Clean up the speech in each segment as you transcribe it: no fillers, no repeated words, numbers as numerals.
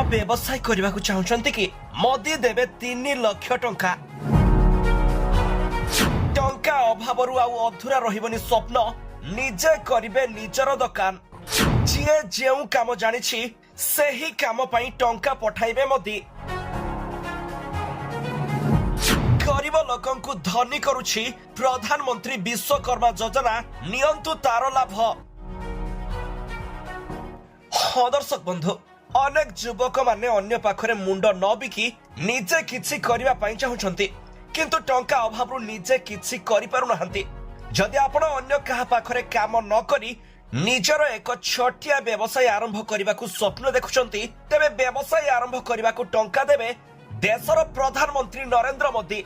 व्यवसाय करने को चाहते कि मोदी देवे 3 लाख टंका टंका अभाव अधूरा रही स्वप्न निजे करिवे निजर दुकान जीए जेउ काम जानी से ही काम पाई टंका पठाइबे मोदी गरीब लोकंकु धनी करुछि प्रधानमंत्री विश्वकर्मा योजना नियंतु तार लाभ। हाँ दर्शक बंधु अनेक युवक माने अन्य पाखरे मुंड न बिकी निजे किछि करिवा पई चाहुछंती किंतु टंका अभावरु निजे किछि करि पारु नहंती। जदि आपण अन्य कहा पाखरे काम न करी निजर एक छोटिया व्यवसाय आरंभ करने स्वप्न देखुछंती तेबे व्यवसाय आरंभ करने टंका देवे देशर प्रधानमंत्री नरेंद्र मोदी।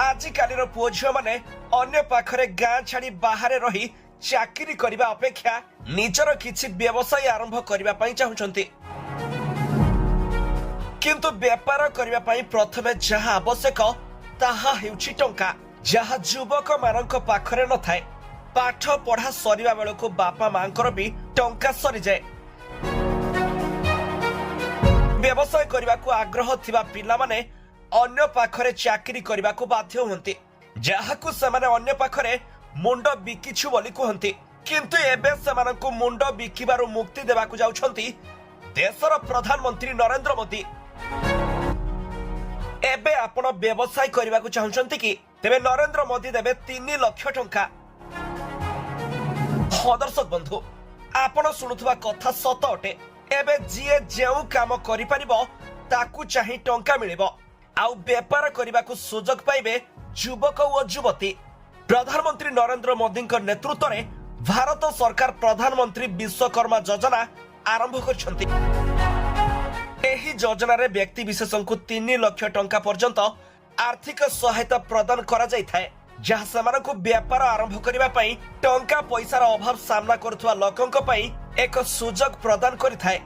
आजिकालीर पुओ झियो माने अन्य पाखरे गां छाड़ी बाहरे रही चाकरी करने अपेक्षा निजर किछि व्यवसाय आरंभ करने पई चाहुछंती किंतु व्यापार करने पई प्रथमे जहा आवश्यक ताहा हेउछि टंका जहा युवक मानक पाखरे न थाए। पाठ पढ़ा सरिबा बेलको बापा मांकर भी टंका सरी जाए। व्यवसाय करने को आग्रह थिबा पिला माने अन्य पाखरे चाकरी करने को बाध्य हुंती जहाकु सेमाने अन्य पाखरे मुंड बिकिछु बोली कहंती किंतु एबे सेमानकु मुंड बिकिबारु मुक्ति देबाकु जाउछंती देशर प्रधानमंत्री नरेंद्र मोदी। एबे आपण व्यवसाय करने को चाहछंती कि तेबे नरेंद्र मोदी देबे 3 लाख टंका। हाँ दर्शक बंधु आपण शुणुवा कथा सत अटे एबे जीए जेउ काम करि परिबो ताकू चाहि टंका मिलिबो आउ व्यापार करने को सुजोग पाइबे युवक और युवती। प्रधानमंत्री नरेंद्र मोदी नेतृत्व में भारत सरकार प्रधानमंत्री विश्वकर्मा योजना आरंभ करछंती। एही योजना रे व्यक्ति विशेषण को 3 लाख टंका पर्यंत आर्थिक सहायता प्रदान करा जाय थाए जहाँ सेमानकु व्यापार आरंभ करबा पई टंका पैसार अभाव सामना करुवा लोकंक पई एक सुजोग प्रदान करिथाए।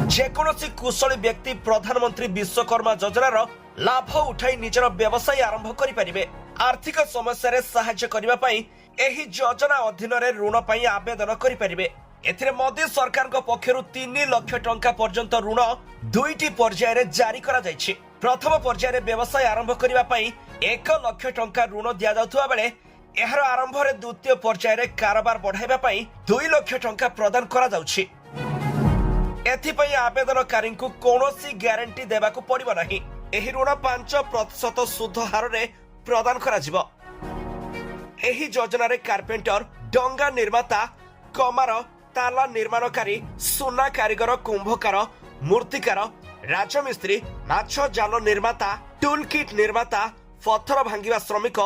जेकोसी कुशली व्यक्ति प्रधानमंत्री विश्वकर्मा योजनार लाभ उठाई निजर व्यवसाय आरंभ करि परिबे। आर्थिक समस्या रे सहायता करिबा पई एही योजना अधीन रे ऋण पई आवेदन करि परिबे। एथिरे मोदी सरकार पक्षरु 3 लाख टंका पर्यंत ऋण 2टी पर्याय रे जारी करा जायछि। प्रथम पर्याय रे व्यवसाय आरंभ करिबा पई 1 लाख टंका ऋण दिया जाउथुवा बेले एहर आरंभ रे द्वितीय पर्याय रे कारोबार बढ़ाइबा पई 2 लाख टंका प्रदान करा जाउछि। एथिपई आवेदनकारी को कोनोसी ग्यारंटी देबाकू पड़िबो नाही। एही ऋण 5% सुध हार रे प्रदान करा जिवो। एही योजना रे कारपेंटर डंगा निर्माता कमार ताला निर्माणकारी सुना कारीगर कुंभकार मूर्तिकार राजमिस्त्री माछ जाल निर्माता टूल किट निर्माता पत्थर भांगिवा श्रमिक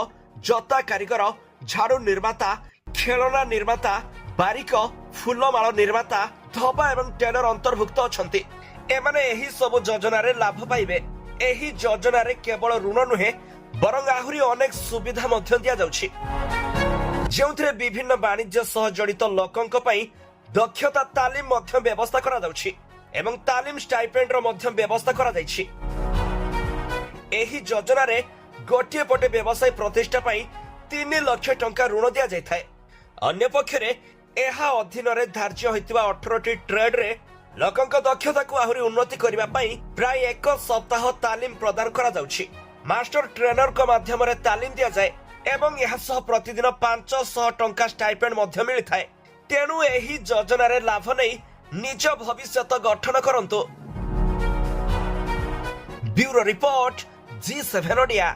जता कारीगर झाड़ू निर्माता खेलना निर्माता बारिक फूलमाल निर्माता धबा एवं टेलर अंतर्भुक्त अछंती। एमाने एही सब योजना रे लाभ पाइबे। एही योजना रे केवल ऋण नुहे बरंग आहुरी अनेक सुविधा मध्य दिया जाउछि जेउथिरे विभिन्न वाणिज्य सह जड़ित लोकंक पई दक्षता तालीम मध्य व्यवस्था करा जाउछि एवं तालीम स्टाइपेंड रो मध्य व्यवस्था करा जाइछि। एही योजना रे गोटिए पटे व्यवसाय प्रतिष्ठा पई 3 लाख टंका ऋण दिया जाय थाए। अन्य पक्षरे एहा अधीन रे धार्य होइतिबा 18टी ट्रेड रे लोकंक दक्षता को आहुरी उन्नति करिबा पई प्राय 1 सप्ताह तालीम प्रदान करा जाउछि। मास्टर ट्रेनर को माध्यम रे तालीम दिया जाय एवं यह सह प्रतिदिन 500 टंका स्टाइपेंड मध्य मिलि थाए। तेणु एही योजना रे लाभ नै निज भविष्यत गठन करंतु। Bureau report G7 Odia.